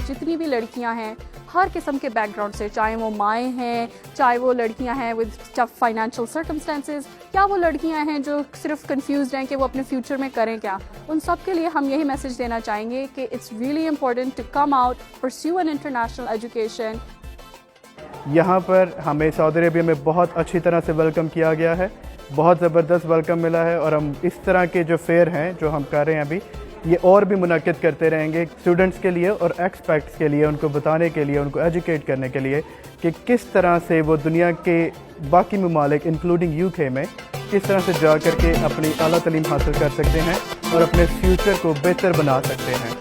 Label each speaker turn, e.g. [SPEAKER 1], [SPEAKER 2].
[SPEAKER 1] जितनी भी लड़कियां हैं हर किस्म के बैकग्राउंड से, चाहे वो माएँ हैं, चाहे वो लड़कियां हैं विद टफ फाइनेंशियल सर्कमस्टेंसेस, क्या वो लड़कियां हैं जो सिर्फ कंफ्यूज्ड हैं कि वो अपने फ्यूचर में करें क्या, उन सब के लिए हम यही मैसेज देना चाहेंगे कि it's really important to come out, pursue an international education.
[SPEAKER 2] यहाँ पर हमें सऊदी अरेबिया में बहुत अच्छी तरह से वेलकम किया गया है, बहुत ज़बरदस्त वेलकम मिला है और हम इस तरह के जो फेयर हैं जो हम कर रहे हैं अभी, ये और भी मुनक्किद करते रहेंगे स्टूडेंट्स के लिए और एक्सपर्ट्स के लिए, उनको बताने के लिए, उनको एजुकेट करने के लिए कि किस तरह से वो दुनिया के बाकी ममालिक इंक्लूडिंग यूके में किस तरह से जा कर के अपनी आला तालीम हासिल कर सकते हैं और अपने फ्यूचर को बेहतर बना सकते हैं।